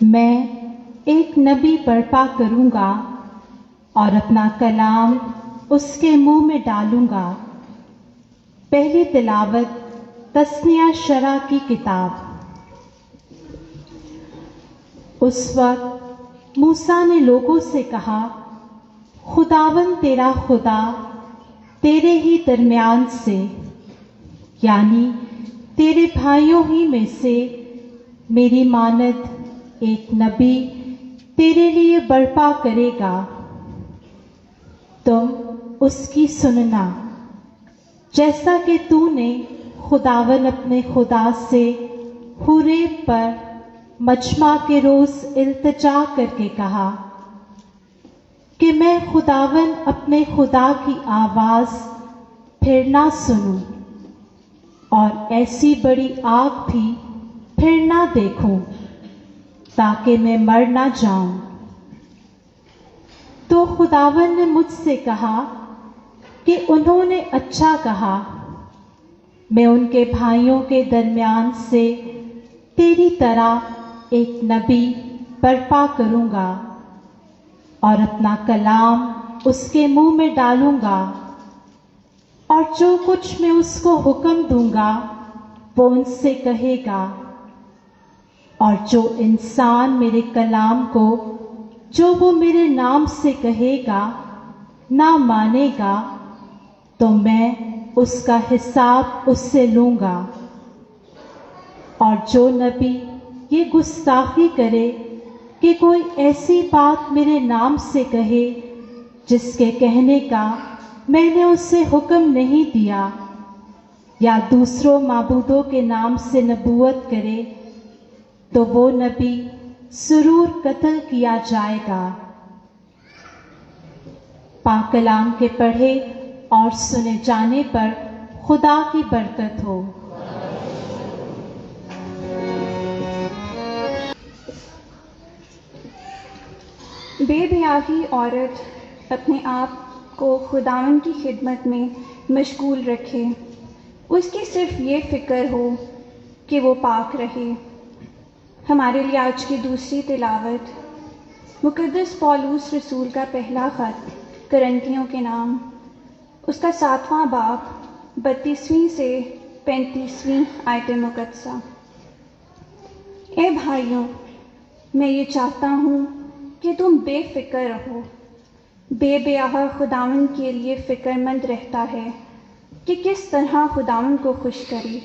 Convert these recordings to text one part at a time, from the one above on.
میں ایک نبی برپا کروں گا اور اپنا کلام اس کے منہ میں ڈالوں گا۔ پہلی تلاوت تثنیہ شرح کی کتاب۔ اس وقت موسیٰ نے لوگوں سے کہا، خداوند تیرا خدا تیرے ہی درمیان سے، یعنی تیرے بھائیوں ہی میں سے میری مانند ایک نبی تیرے لیے برپا کرے گا۔ تم اس کی سننا، جیسا کہ تو نے خداوند اپنے خدا سے حوریب پر مجمع کے روز التجا کر کے کہا کہ میں خداوند اپنے خدا کی آواز پھر نہ سنوں اور ایسی بڑی آگ بھی پھر نہ دیکھوں تاکہ میں مر نہ جاؤں۔ تو خداوند نے مجھ سے کہا کہ انہوں نے اچھا کہا، میں ان کے بھائیوں کے درمیان سے تیری طرح ایک نبی برپا کروں گا اور اپنا کلام اس کے منہ میں ڈالوں گا، اور جو کچھ میں اس کو حکم دوں گا وہ ان سے کہے گا، اور جو انسان میرے کلام کو جو وہ میرے نام سے کہے گا نہ مانے گا تو میں اس کا حساب اس سے لوں گا، اور جو نبی یہ گستاخی کرے کہ کوئی ایسی بات میرے نام سے کہے جس کے کہنے کا میں نے اسے حکم نہیں دیا، یا دوسروں معبودوں کے نام سے نبوت کرے تو وہ نبی ضرور قتل کیا جائے گا۔ پاک کلام کے پڑھے اور سنے جانے پر خدا کی برکت ہو۔ بے بیاہی عورت اپنے آپ کو خداوند کی خدمت میں مشغول رکھے، اس کی صرف یہ فکر ہو کہ وہ پاک رہے۔ ہمارے لیے آج کی دوسری تلاوت مقدس پولوس رسول کا پہلا خط کرنتھیوں کے نام، اس کا 7واں باب 32ویں سے 35ویں آیت مقدسہ۔ اے بھائیوں، میں یہ چاہتا ہوں کہ تم بے فکر رہو۔ بے بیاہا خداوند کے لیے فکر مند رہتا ہے کہ کس طرح خداوند کو خوش کرے،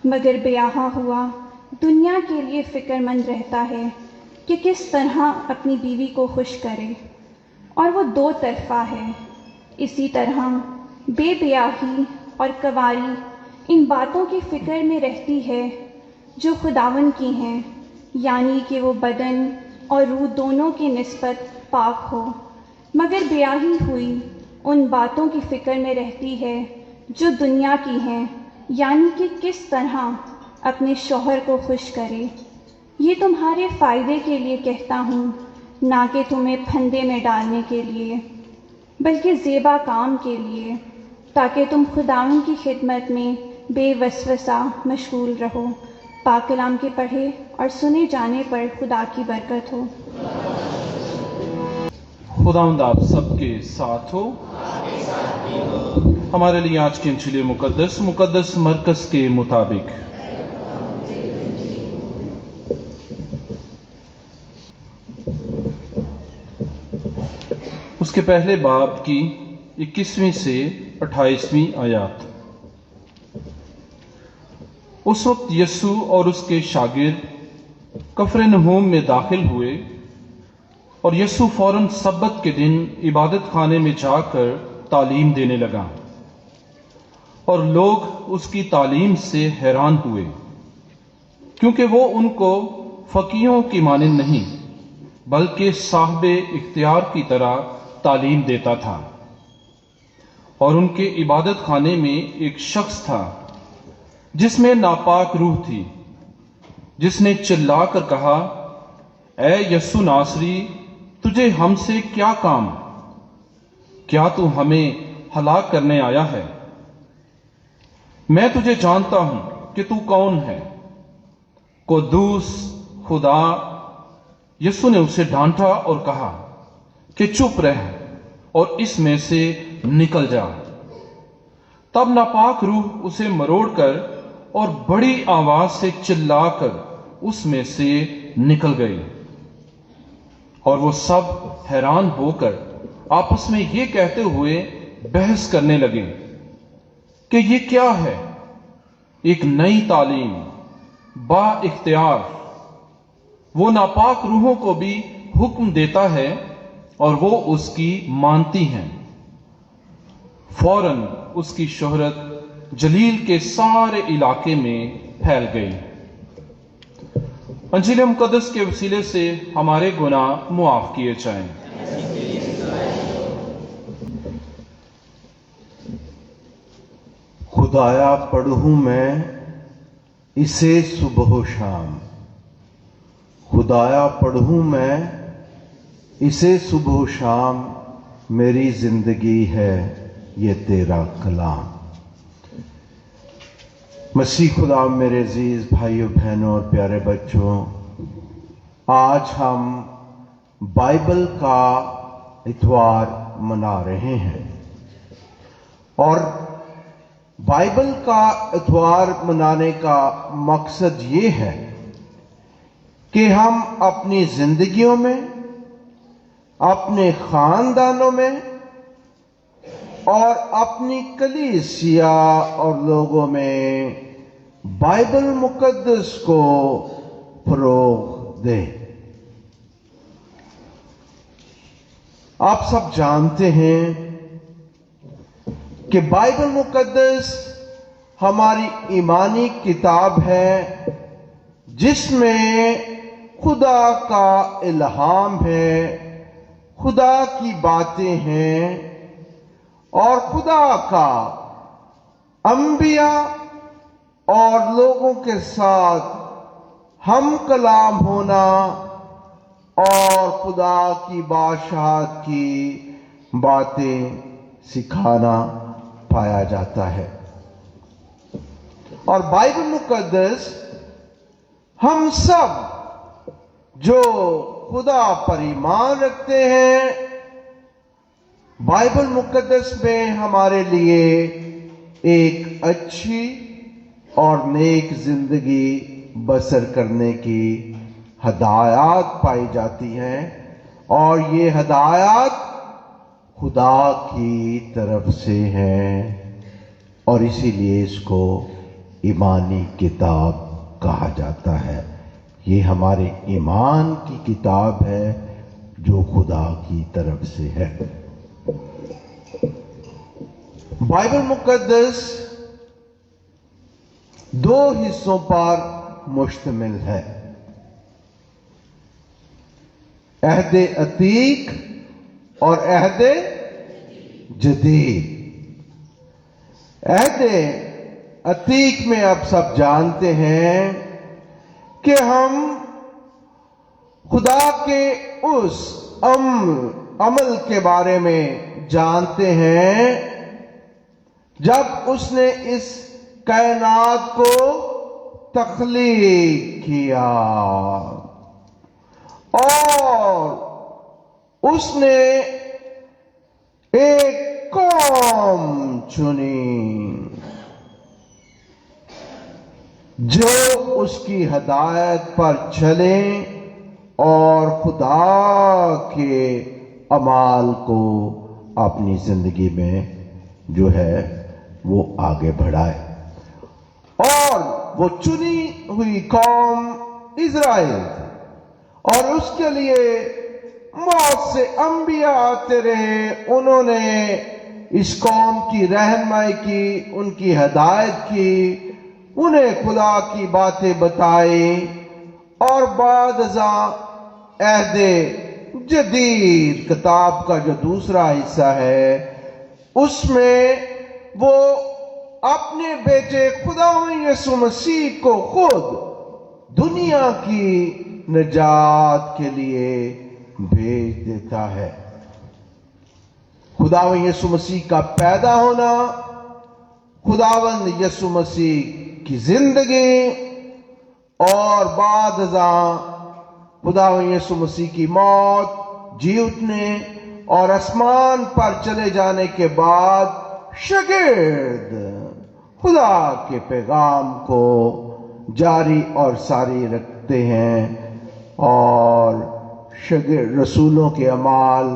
مگر بیاہا ہوا دنیا کے لیے فکر مند رہتا ہے کہ کس طرح اپنی بیوی کو خوش کرے، اور وہ دو طرفہ ہے۔ اسی طرح بے بیاہی اور کنواری ان باتوں کی فکر میں رہتی ہے جو خداوند کی ہیں، یعنی کہ وہ بدن اور روح دونوں کی نسبت پاک ہو، مگر بیاہی ہوئی ان باتوں کی فکر میں رہتی ہے جو دنیا کی ہیں، یعنی کہ کس طرح اپنے شوہر کو خوش کرے۔ یہ تمہارے فائدے کے لیے کہتا ہوں، نہ کہ تمہیں پھندے میں ڈالنے کے لیے، بلکہ زیبا کام کے لیے، تاکہ تم خداوند کی خدمت میں بے وسوسہ مشغول رہو۔ پاک کلام کے پڑھے اور سنے جانے پر خدا کی برکت ہو۔ خداوند آپ سب کے ساتھ ہو۔ ہمارے لیے آج کی انجیل مقدس مرکز کے مطابق۔ اس کے پہلے باب کی 21ویں سے 28ویں آیات۔ اس وقت یسوع اور اس کے شاگرد کفرنہوم میں داخل ہوئے، اور یسوع فوراً سبت کے دن عبادت خانے میں جا کر تعلیم دینے لگا، اور لوگ اس کی تعلیم سے حیران ہوئے، کیونکہ وہ ان کو فقیہوں کی مانند نہیں بلکہ صاحب اختیار کی طرح تعلیم دیتا تھا۔ اور ان کے عبادت خانے میں ایک شخص تھا جس میں ناپاک روح تھی، جس نے چلا کر کہا، اے یسوع ناصری، تجھے ہم سے کیا کام؟ کیا تو ہمیں ہلاک کرنے آیا ہے؟ میں تجھے جانتا ہوں کہ تو کون ہے، قدوس خدا यीशु ने उसे डांटा और कहा कि चुप रह और इसमें से निकल जा। तब नापाक रूह उसे मरोड़कर और बड़ी आवाज से चिल्लाकर उसमें से निकल गई, और वो सब हैरान होकर आपस में ये कहते हुए बहस करने लगे कि ये क्या है, एक नई तालीम बा इख्तियार, वो नापाक रूहों को भी हुक्म देता है और वो उसकी मानती हैं। फौरन उसकी शोहरत जलील के सारे इलाके में फैल गई। अंजील मुकद्दस के वसीले से हमारे गुनाह मुआफ किए जाएं। खुदाया पढ़ूं मैं इसे सुबह शाम, खुदाया पढ़ूं मैं इसे सुबह शाम, मेरी जिंदगी है ये तेरा कलाम। मसीह खुदा मेरे अजीज भाइयों बहनों और प्यारे बच्चों, आज हम बाइबल का इतवार मना रहे हैं, और बाइबल का इतवार मनाने का मकसद ये है कि हम अपनी जिंदगियों में, अपने खानदानों में और अपनी कलीसिया और लोगों में बाइबल मुकद्दस को फरोग दें। आप सब जानते हैं कि बाइबल मुकद्दस हमारी ईमानी किताब है, जिसमें खुदा का इल्हाम है, खुदा की बातें हैं और खुदा का अंबिया और लोगों के साथ हम कलाम होना और खुदा की बादशाहत की बातें सिखाना पाया जाता है। और बाइबल मुकद्दस हम सब जो खुदा पर ईमान रखते हैं, बाइबल मुकद्दस में हमारे लिए एक अच्छी और नेक जिंदगी बसर करने की हदायत पाई जाती हैं, और ये हदायत खुदा की तरफ से हैं, और इसीलिए इसको ईमानी किताब कहा जाता है। ये हमारे ईमान की किताब है जो खुदा की तरफ से है। बाइबल मुकद्दस दो हिस्सों पर मुश्तमिल है, अहद अतीक और अहद जदीद। अहद अतीक में आप सब जानते हैं कि हम खुदा के उस अमल के बारे में जानते हैं जब उसने इस कायनात को तख्लीक किया और उसने एक कौम चुनी जो उसकी हदायत पर चले और खुदा के अमाल को अपनी जिंदगी में जो है वो आगे बढ़ाए। और वो चुनी हुई कौम इज़राइल थी, और उसके लिए मौत से अंबिया आते रहे। उन्होंने इस कौम की रहनुमाई की, उनकी हदायत की, उन्हें खुदा की बातें बताई, और बाद अहद जदीद किताब का जो दूसरा हिस्सा है उसमें वो अपने बेटे खुदा यीशु मसीह को खुद दुनिया की निजात के लिए भेज देता है। खुदा यीशु मसीह का पैदा होना, खुदावंद यीशु मसीह की जिंदगी, और बाद खुदा यीशु मसीह की मौत, जी उठने और आसमान पर चले जाने के बाद शागिर्द खुदा के पैगाम को जारी और सारी रखते हैं, और शागिर्द रसूलों के अमाल,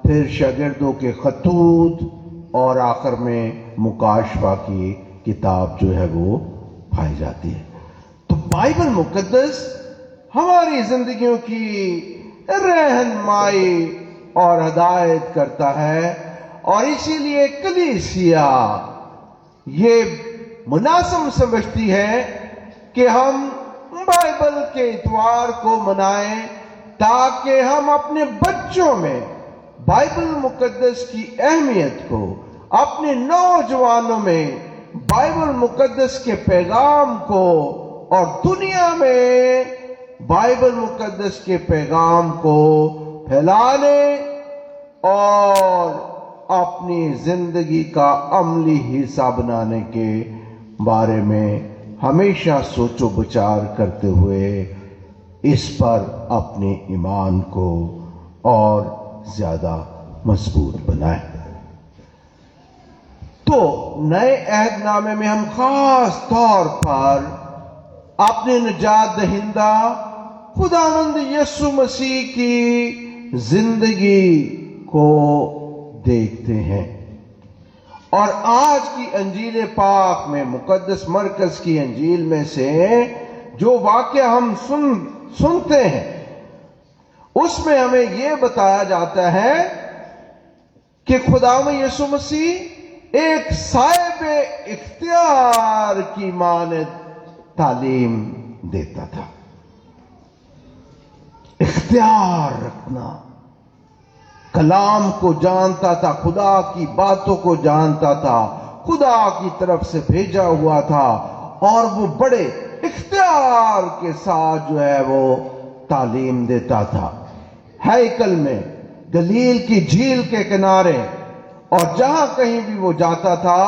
फिर शागिर्दों के खतूत और आखिर में मुकाशफा की किताब जो है वो पाई जाती है। तो बाइबल मुकद्दस हमारी जिंदगियों की रहनुमाई और हिदायत करता है, और इसीलिए कलीसिया ये मुनासिब समझती है कि हम बाइबल के इतवार को मनाएं, ताकि हम अपने बच्चों में बाइबल मुकद्दस की अहमियत को, अपने नौजवानों में बाइबल मुकद्दस के पैगाम को, और दुनिया में बाइबल मुकद्दस के पैगाम को फैलाने और अपनी जिंदगी का अमली हिस्सा बनाने के बारे में हमेशा सोचो विचार करते हुए इस पर अपने ईमान को और ज्यादा मजबूत बनाएं। तो नए अहदनामे में हम खास तौर पर अपने निजात दहिंदा खुदावंद यीशु मसीह की जिंदगी को देखते हैं, और आज की अंजील पाक में, मुकद्दस मरकज की अंजील में से जो वाक्य हम सुनते हैं, उसमें हमें यह बताया जाता है कि खुदावंद यीशु मसीह एक साहिब इख्तियार की मानद तालीम देता था। इख्तियार रखना, कलाम को जानता था, खुदा की बातों को जानता था, खुदा की तरफ से भेजा हुआ था, और वो बड़े इख्तियार के साथ जो है वो तालीम देता था। हैकल में, गलील की झील के किनारे, और जहां कहीं भी वो जाता था,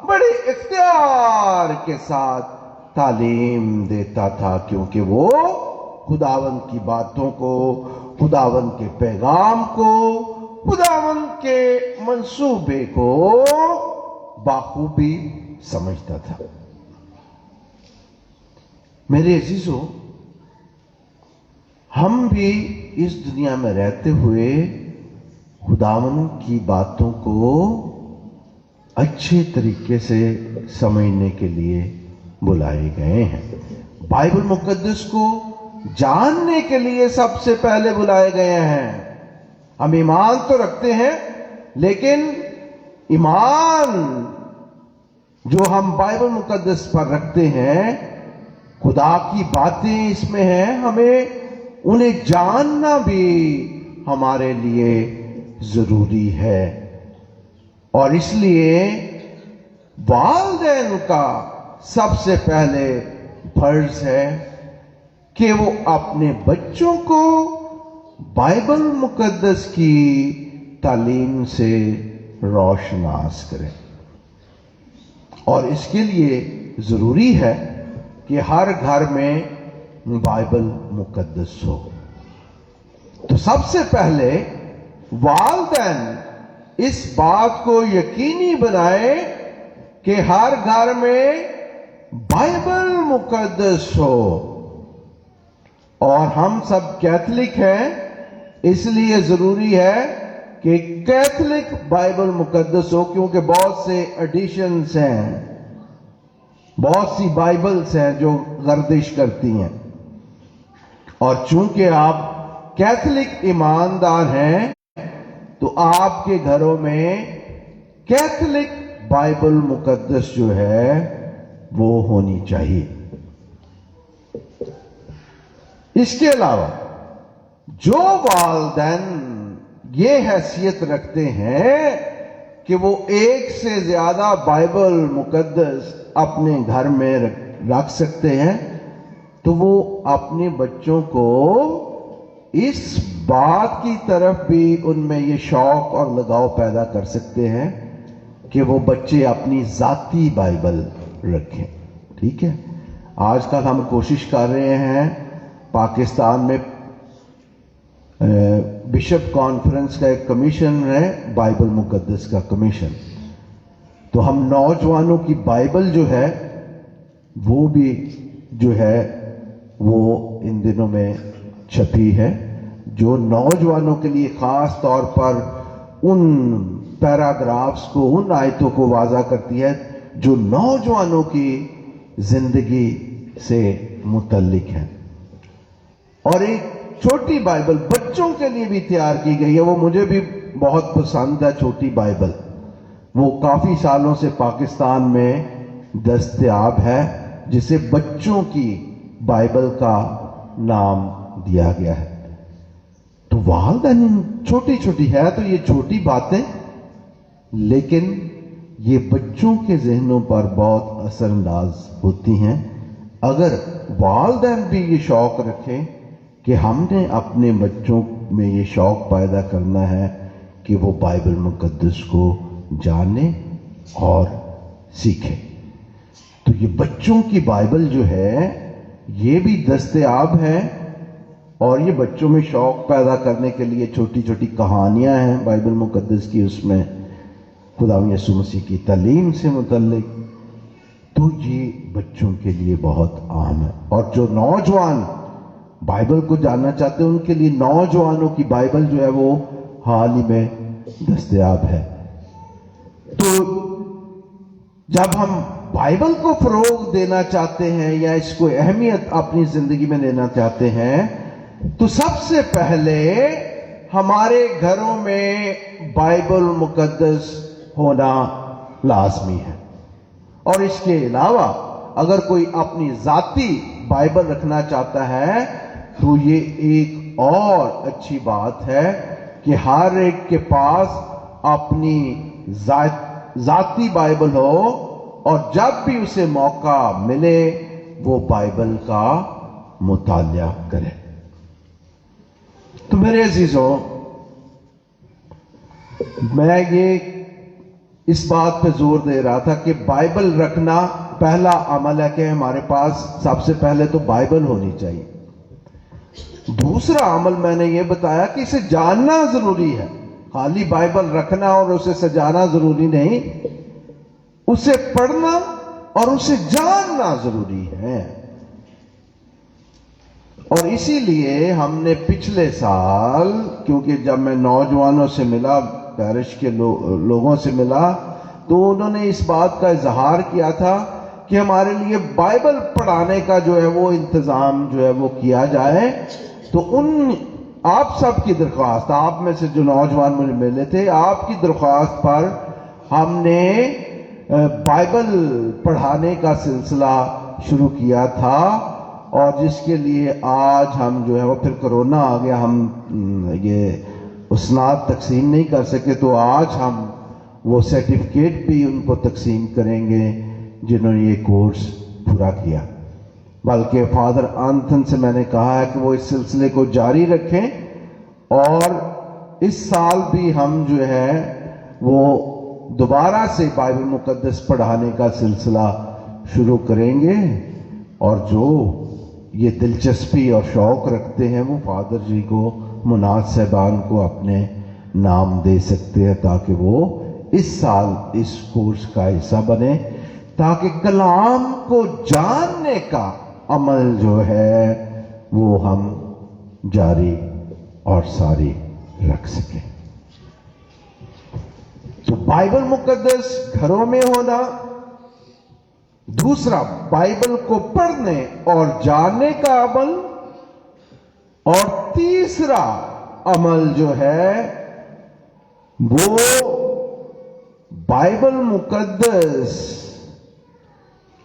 बड़े इख्तियार के साथ तालीम देता था, क्योंकि वो खुदावंद की बातों को, खुदावंद के पैगाम को, खुदावंद के मंसूबे को बाखूबी समझता था। मेरे अजीजों, हम भी इस दुनिया में रहते हुए खुदावंद की बातों को अच्छे तरीके से समझने के लिए बुलाए गए हैं। बाइबल मुकद्दस को जानने के लिए सबसे पहले बुलाए गए हैं। हम ईमान तो रखते हैं, लेकिन ईमान जो हम बाइबल मुकद्दस पर रखते हैं, खुदा की बातें इसमें हैं, हमें उन्हें जानना भी हमारे लिए जरूरी है। और इसलिए वालिदैन का सबसे पहले फर्ज है कि वो अपने बच्चों को बाइबल मुकद्दस की तालीम से रोशनास करें, और इसके लिए जरूरी है कि हर घर में बाइबल मुकद्दस हो। तो सबसे पहले वालिदैन इस बात को यकीनी बनाए कि हर घर में बाइबल मुकद्दस हो। और हम सब कैथलिक हैं, इसलिए जरूरी है कि कैथलिक बाइबल मुकद्दस हो, क्योंकि बहुत से एडिशंस हैं, बहुत सी बाइबल्स हैं जो गर्दिश करती हैं। और चूंकि आप कैथलिक ईमानदार हैं, तो आपके घरों में कैथलिक बाइबल मुकद्दस जो है वो होनी चाहिए। इसके अलावा जो वालिदैन ये हैसियत रखते हैं कि वो एक से ज्यादा बाइबल मुकद्दस अपने घर में रख सकते हैं, तो वो अपने बच्चों को इस बात की तरफ भी उनमें ये शौक और लगाव पैदा कर सकते हैं कि वो बच्चे अपनी जाती बाइबल रखें। ठीक है, आजकल हम कोशिश कर रहे हैं पाकिस्तान में बिशप कॉन्फ्रेंस का एक कमीशन है, बाइबल मुकद्दस का कमीशन। तो हम नौजवानों की बाइबल जो है वो भी जो है वो इन दिनों में छपी है, जो नौजवानों के लिए खास तौर पर उन पैराग्राफ्स को, उन आयतों को वाज़ा करती है जो नौजवानों की जिंदगी से मुतल्लिक है। और एक छोटी बाइबल बच्चों के लिए भी तैयार की गई है, वो मुझे भी बहुत पसंद है। छोटी बाइबल वो काफी सालों से पाकिस्तान में दस्तयाब है, जिसे बच्चों की बाइबल का नाम दिया गया है। तो वालदैन छोटी छोटी है, तो ये छोटी बातें, लेकिन ये बच्चों के जहनों पर बहुत असरअंदाज होती हैं अगर वालदैन भी ये शौक रखें कि हमने अपने बच्चों में ये शौक पैदा करना है कि वो बाइबल मुकद्दस को जाने और सीखें। तो ये बच्चों की बाइबल जो है ये भी दस्तयाब है, और ये बच्चों में शौक पैदा करने के लिए छोटी छोटी कहानियां हैं बाइबल मुकद्दस की, उसमें खुदावंद यीशु मसीह की तालीम से मुतल्लिक। तो ये बच्चों के लिए बहुत आम है। और जो नौजवान बाइबल को जानना चाहते हैं उनके लिए नौजवानों की बाइबल जो है वो हाल ही में दस्तयाब है। तो जब हम बाइबल को फरोग देना चाहते हैं या इसको अहमियत अपनी जिंदगी में लेना चाहते हैं, तो सबसे पहले हमारे घरों में बाइबल मुकद्दस होना लाजमी है। और इसके अलावा अगर कोई अपनी जाती बाइबल रखना चाहता है तो ये एक और अच्छी बात है कि हर एक के पास अपनी जाती बाइबल हो, और जब भी उसे मौका मिले वो बाइबल का मुतालिया करे। तो मेरे अजीजों, मैं ये इस बात पे जोर दे रहा था कि बाइबल रखना पहला अमल है कि हमारे पास सबसे पहले तो बाइबल होनी चाहिए। दूसरा अमल मैंने ये बताया कि इसे जानना जरूरी है। खाली बाइबल रखना और उसे सजाना जरूरी नहीं, उसे पढ़ना और उसे जानना जरूरी है। और इसीलिए हमने पिछले साल, क्योंकि जब मैं नौजवानों से मिला, पैरिश के लोगों से मिला, तो उन्होंने इस बात का इजहार किया था कि हमारे लिए बाइबल पढ़ाने का जो है वो इंतजाम जो है वो किया जाए। तो उन आप सब की दरख्वास्त, आप में से जो नौजवान मुझे मिले थे, आपकी दरख्वास्त पर हमने बाइबल पढ़ाने का सिलसिला शुरू किया था, और जिसके लिए आज हम जो है वो, फिर कोरोना आ गया, हम ये उसनाद तकसीम नहीं कर सके, तो आज हम वो सर्टिफिकेट भी उनको तकसीम करेंगे जिन्होंने ये कोर्स पूरा किया। बल्कि फादर आंथन से मैंने कहा है कि वो इस सिलसिले को जारी रखें, और इस साल भी हम जो है वो दोबारा से बाइबल मुकद्दस पढ़ाने का सिलसिला शुरू करेंगे। और जो ये दिलचस्पी और शौक रखते हैं वो फादर जी को, मुनाज साहबान को अपने नाम दे सकते हैं, ताकि वो इस साल इस कोर्स का हिस्सा बने, ताकि कलाम को जानने का अमल जो है वो हम जारी और सारी रख सकें। तो बाइबल मुकद्दस घरों में होना, दूसरा बाइबल को पढ़ने और जानने का अमल, और तीसरा अमल जो है वो बाइबल मुकद्दस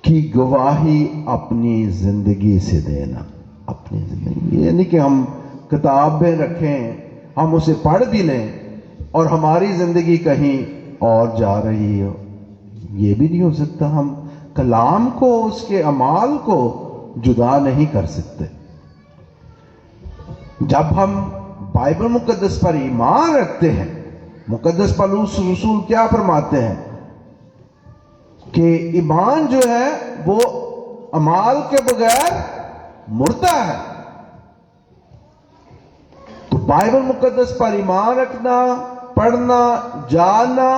की गवाही अपनी जिंदगी से देना। अपनी जिंदगी यानी कि हम किताबें रखें, हम उसे पढ़ भी लें और हमारी जिंदगी कहीं और जा रही हो, ये भी नहीं हो सकता। हम कलाम को, उसके अमाल को जुदा नहीं कर सकते। जब हम बाइबल मुकद्दस पर ईमान रखते हैं, मुकद्दस पौलुस रसूल क्या फरमाते हैं कि ईमान जो है वो अमाल के बगैर मुर्दा है। तो बाइबल मुकद्दस पर ईमान रखना, पढ़ना, जानना,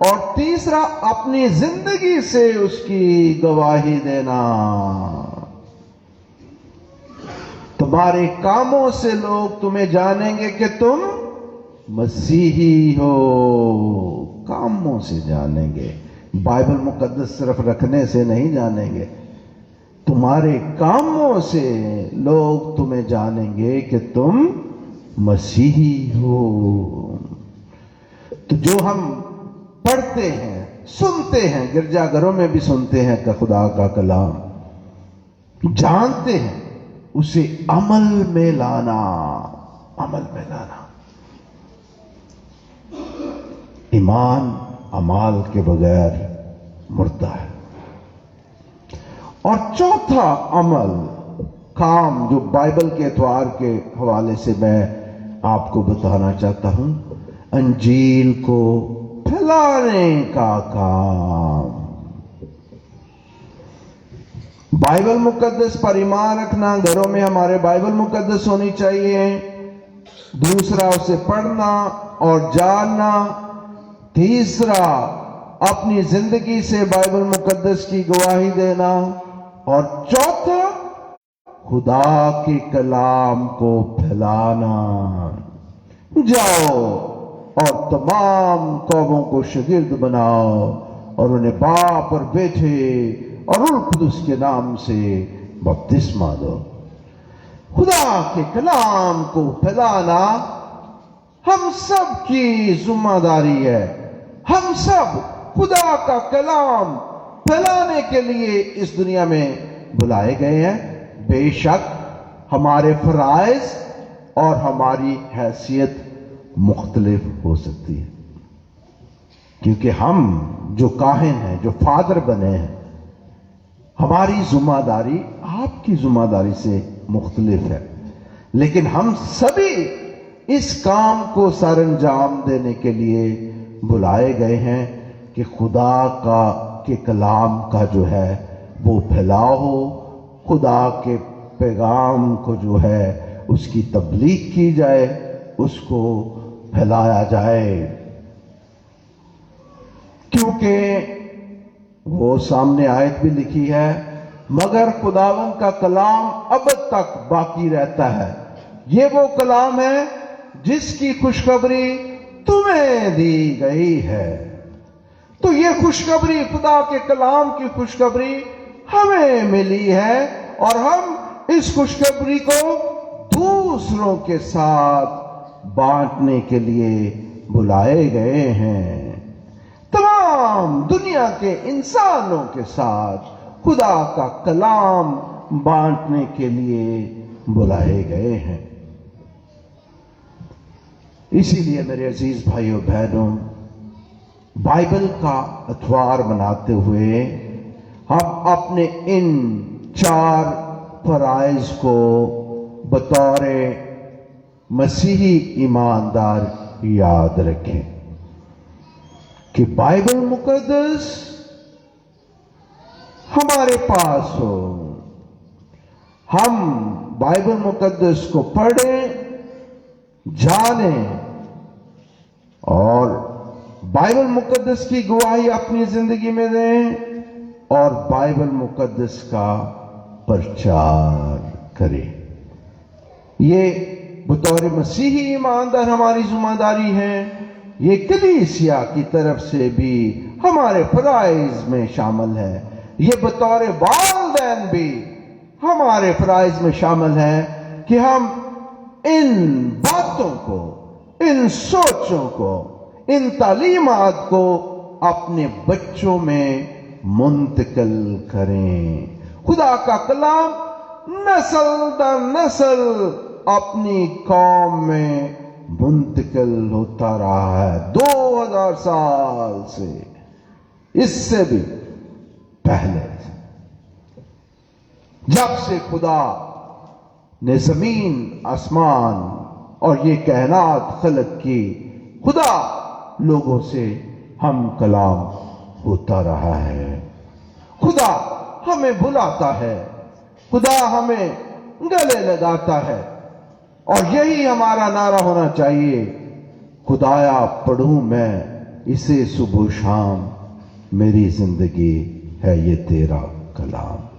और तीसरा अपनी जिंदगी से उसकी गवाही देना। तुम्हारे कामों से लोग तुम्हें जानेंगे कि तुम मसीही हो। कामों से जानेंगे, बाइबल मुकद्दस सिर्फ रखने से नहीं जानेंगे। तुम्हारे कामों से लोग तुम्हें जानेंगे कि तुम मसीही हो। तो जो हम पढ़ते हैं, सुनते हैं, गिरजाघरों में भी सुनते हैं कि खुदा का कलाम, जानते हैं, उसे अमल में लाना, अमल में लाना। ईमान अमाल के बगैर मुर्दा है। और चौथा अमल, काम, जो बाइबल के एतवार के हवाले से मैं आपको बताना चाहता हूं, अंजील को फैलाने का काम। बाइबल मुकद्दस पर ईमान रखना, घरों में हमारे बाइबल मुकद्दस होनी चाहिए। दूसरा, उसे पढ़ना और जानना। तीसरा, अपनी जिंदगी से बाइबल मुकद्दस की गवाही देना। और चौथा, खुदा के कलाम को फैलाना। जाओ और तमाम कौमों को शागिर्द बनाओ और उन्हें बाप और बेटे और रूह कुदुस के नाम से बपतिस्मा दो। खुदा के कलाम को फैलाना हम सब की जिम्मेदारी है। हम सब खुदा का कलाम फैलाने के लिए इस दुनिया में बुलाए गए हैं। बेशक हमारे फराइज और हमारी हैसियत मुख्तलिफ हो सकती है, क्योंकि हम जो काहिन हैं, जो फादर बने हैं, हमारी जिम्मेदारी आपकी जिम्मेदारी से मुख्तलिफ है। लेकिन हम सभी इस काम को सरअंजाम देने के लिए बुलाए गए हैं कि खुदा के कलाम का जो है वो फैलाओ, खुदा के पैगाम को जो है उसकी तबलीग की जाए, उसको फैलाया जाए। क्योंकि वो सामने आयत भी लिखी है, मगर खुदावन का कलाम अब तक बाकी रहता है। ये वो कलाम है जिसकी खुशखबरी तुम्हें दी गई है। तो ये खुशखबरी, खुदा के कलाम की खुशखबरी हमें मिली है और हम इस खुशखबरी को दूसरों के साथ बांटने के लिए बुलाए गए हैं। तमाम दुनिया के इंसानों के साथ खुदा का कलाम बांटने के लिए बुलाए गए हैं। इसीलिए मेरे अजीज भाइयों बहनों, बाइबल का अतवार मनाते हुए हम अपने इन 4 फराइज को बतौर मसीही ईमानदार याद रखें कि बाइबल मुकद्दस हमारे पास हो। हम बाइबल मुकद्दस को पढ़ें, जानें और बाइबल मुकद्दस की गवाही अपनी जिंदगी में दें और बाइबल मुकद्दस का प्रचार करें। ये बतौर मसीही ईमानदार हमारी जिम्मेदारी है। ये कलीसिया की तरफ से भी हमारे फराइज में शामिल है। ये बतौर वालिदैन भी हमारे फराइज में शामिल है कि हम इन बातों को, इन सोचों को, इन तालीमात को अपने बच्चों में मुंतकिल करें। खुदा का कलाम नस्ल दर नस्ल अपनी कौम में मुंतकिल होता रहा है 2000 साल से, इससे भी पहले, जब से खुदा ने जमीन, आसमान और ये कायनात खलक की। खुदा लोगों से हम कलाम होता रहा है। खुदा हमें बुलाता है, खुदा हमें गले लगाता है, اور یہی ہمارا نعرہ ہونا چاہیے، خدایا پڑھوں میں اسے صبح و شام، میری زندگی ہے یہ تیرا کلام۔